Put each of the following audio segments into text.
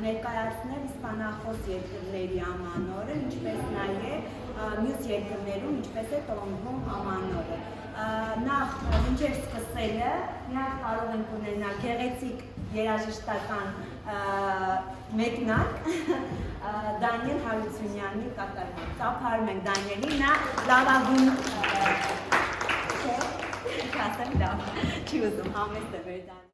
ներկայացնել իսպանախոս երկրների ամանորը, ինչպես նաև մյուս երկրներում ինչպես է տոնվում ամանորը։ Նախ մինչև սկսելը նախ կարող ենք ունենալ գեղեցիկ երաժշտական մեկնակ Դանիել Հարությունյանի կատարմամբ։ Ծափարում ենք Դանիելին, նա լավագույն ասեմ լավ, չի ուզում համեստ է վերդան։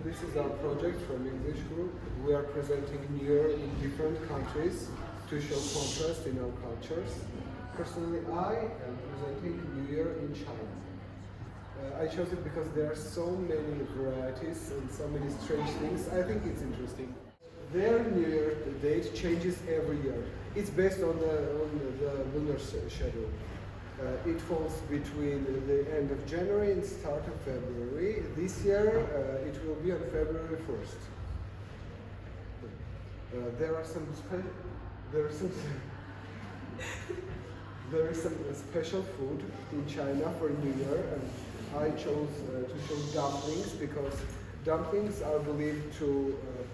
This is our project from English Group. We are presenting New Year in different countries to show contrast in our cultures. Personally, I am presenting New Year in China. I chose it because there are so many varieties and so many strange things. I think it's interesting. Their New Year date changes every year. It's based on the lunar schedule. It falls between the end of January and start of February. This year it will be on February 1st. There is some special food in China for New Year, and I chose to show dumplings because dumplings are believed to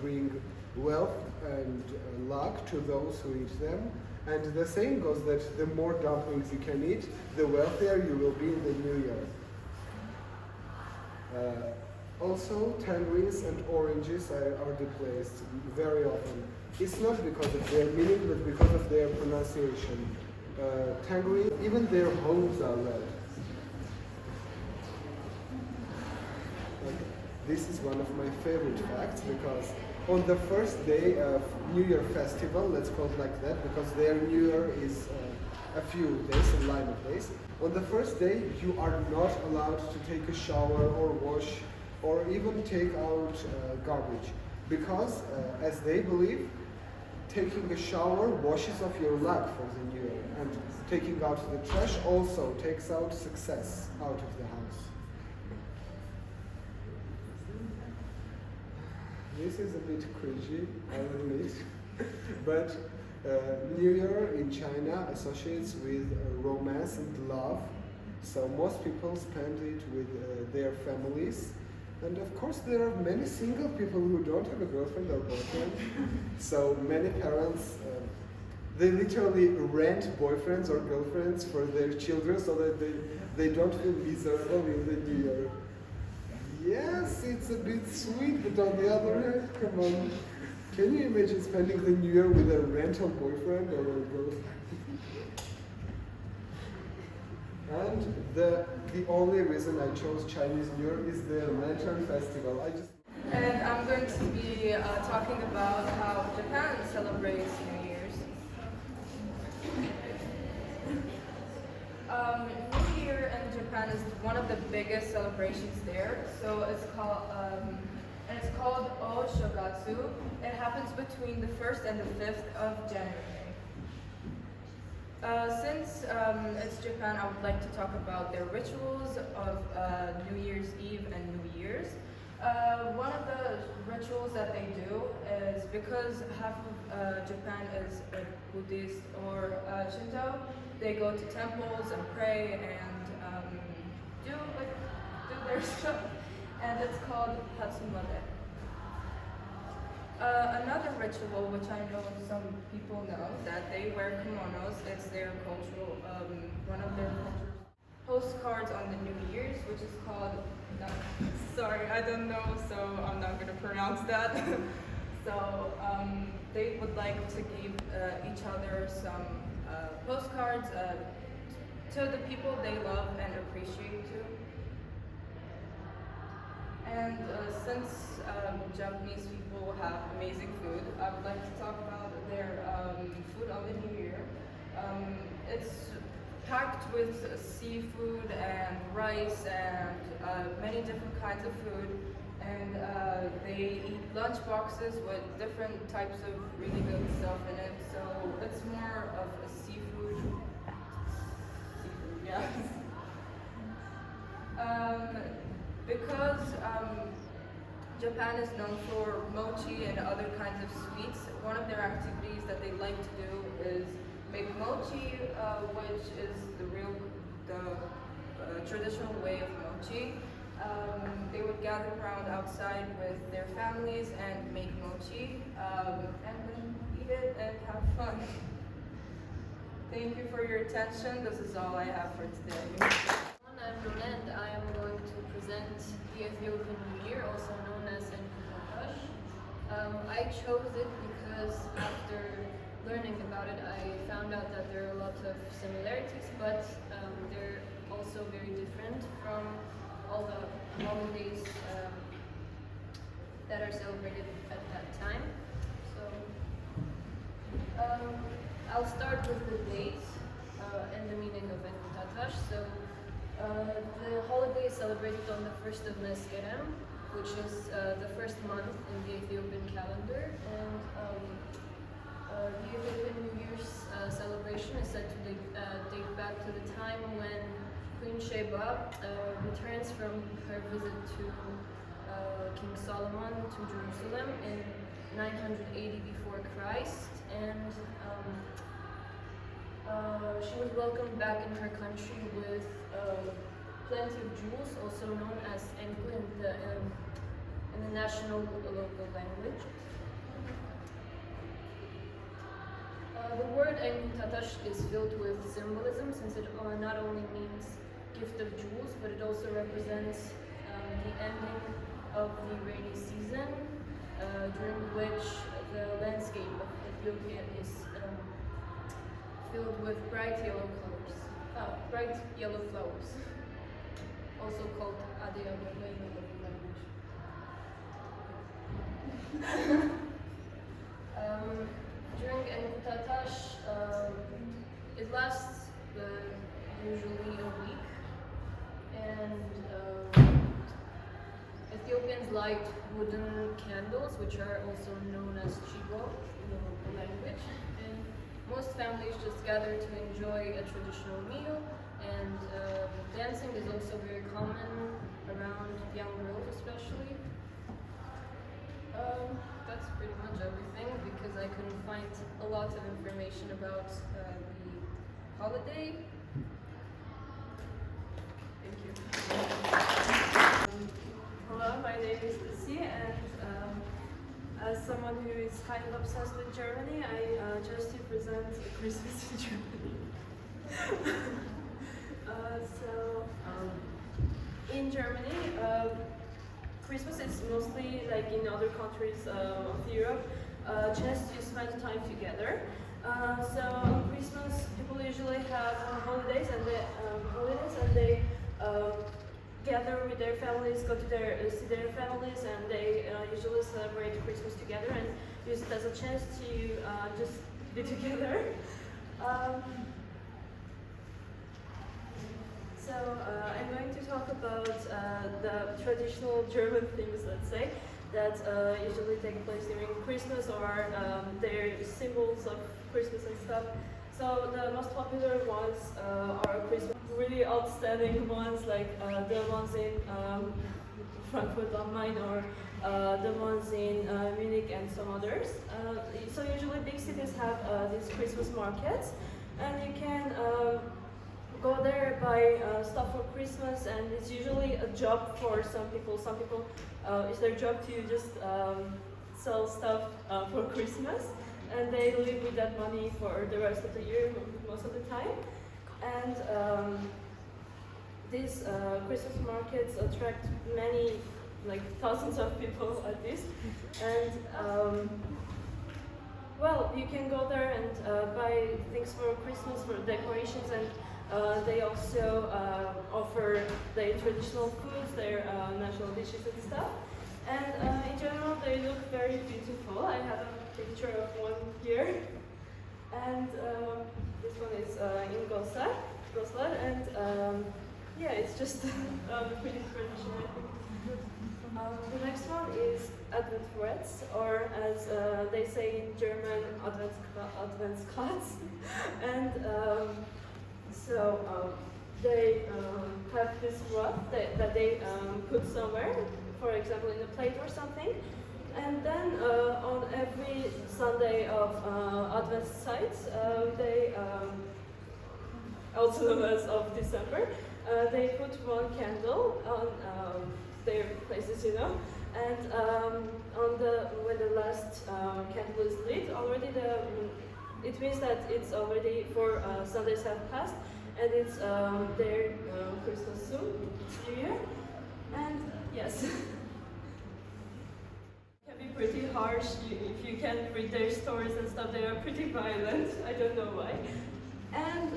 bring wealth and luck to those who eat them. And the saying goes that the more dumplings you can eat, the wealthier you will be in the new year. Also, tangerines and oranges are displayed very often. It's not because of their meaning, but because of their pronunciation. Tangerine, even their homes are red. This is one of my favorite facts because on the first day of New Year festival, let's call it like that, because their New Year is a few days, a line of days. On the first day, you are not allowed to take a shower or wash or even take out garbage, because as they believe, taking a shower washes off your luck for the New Year, and taking out the trash also takes out success out of the house. This is a bit cringy, I admit, but New Year in China associates with romance and love, so most people spend it with their families. And of course there are many single people who don't have a girlfriend or boyfriend, so many parents, they literally rent boyfriends or girlfriends for their children so that they don't feel miserable in the New Year. Yes, it's a bit sweet, but on the other hand, come on. Can you imagine spending the New Year with a rental boyfriend or a girlfriend? And the only reason I chose Chinese New Year is the Lantern Festival. And I'm going to be talking about how Japan celebrates New Year's. New Year in Japan is one of the biggest celebrations there. So it's called O Shogatsu. It happens between the 1st and the 5th of January. Since it's Japan, I would like to talk about their rituals of New Year's Eve and New Year's. One of the rituals that they do is, because half of Japan is Buddhist or Shinto, they go to temples and pray and do their stuff, and it's called Hatsumade. Another ritual, which I know some people know, that they wear kimonos. It's their cultural, one of their cultures. Postcards on the New Year's, which is called, sorry, I don't know, so I'm not going to pronounce that. So they would like to give each other some postcards to the people they love and appreciate too. And since Japanese people have amazing food, I would like to talk about their food on the New Year. It's packed with seafood and rice and many different kinds of food. And they eat lunch boxes with different types of really good stuff in it. So it's more of a seafood, yeah. because Japan is known for mochi and other kinds of sweets, one of their activities that they like to do is make mochi, which is the traditional way of mochi. They would gather around outside with their families and make mochi, and then eat it and have fun. Thank you for your attention. This is all I have for today. I'm Nuna and I am going to present the Ethiopian New Year, also known as Enkutosh. I chose it because after learning about it, I found out that there are a lot of similarities, but they're also very different from all the holidays that are celebrated at that time. So I'll start with the date and the meaning of Enkutosh. So the holiday is celebrated on the 1st of Meskerem, which is the first month in the Ethiopian calendar, and the Ethiopian New Year's celebration is said to date back to the time when Queen Sheba returns from her visit to King Solomon to Jerusalem in 980 before Christ, and she was welcomed back in her country with plenty of jewels, also known as enku in the national local language. The word Enkutosh is filled with symbolism, since it not only means gift of jewels, but it also represents the ending of the rainy season, during which the landscape of Ethiopia is filled with bright yellow colors, bright yellow flowers, also called Adeyababa in the local language. During Enkutosh, it lasts usually a week, and Ethiopians light wooden candles, which are also known as chibo in the local language, and most families just gather to enjoy a traditional meal, and dancing is also very common around young girls especially. That's pretty much everything, because I couldn't find a lot of information about the holiday. Thank you. Hello, my name is Lucy, and as someone who is kind of obsessed with Germany, I chose to present Christmas in Germany. In Germany, Christmas is mostly like in other countries of Europe, just to spend time together. So on Christmas, people usually have holidays, and they gather with their families, go to see their families, and they usually celebrate Christmas together and use it as a chance to just be together. So I'm going to talk about the traditional German things, let's say, that usually take place during Christmas, or their symbols of Christmas and stuff. So the most popular ones are Christmas, really outstanding ones, like the ones in Frankfurt am Main, or the ones in Munich and some others. So usually big cities have these Christmas markets, and you can go there, buy stuff for Christmas, and it's usually a job for some people. Some people, it's their job to just sell stuff for Christmas, and they live with that money for the rest of the year, most of the time. And these Christmas markets attract many, like thousands of people at least. And well, you can go there and buy things for Christmas, for decorations, and they also offer their traditional foods, their national dishes and stuff. And in general, they look very beautiful. I have a picture of one here. And this one is in Goslar, and yeah, it's just pretty traditional, I think. The next one is Adventskranz, or as they say in German, Adventskranz. And so they have this rod that they put somewhere, for example in a plate or something. And then on every Sunday of Advent sites, they, also known as of December, they put one candle on their places, you know, and when the last candle is lit, already it means that it's already 4 Sundays have passed, and it's their Christmas soon, it's New Year, and yes. Can be pretty harsh if you can read their stories and stuff. They are pretty violent. I don't know why. And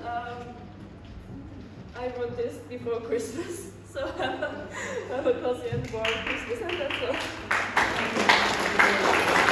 I wrote this before Christmas, so have a cozy and warm Christmas, and that's all.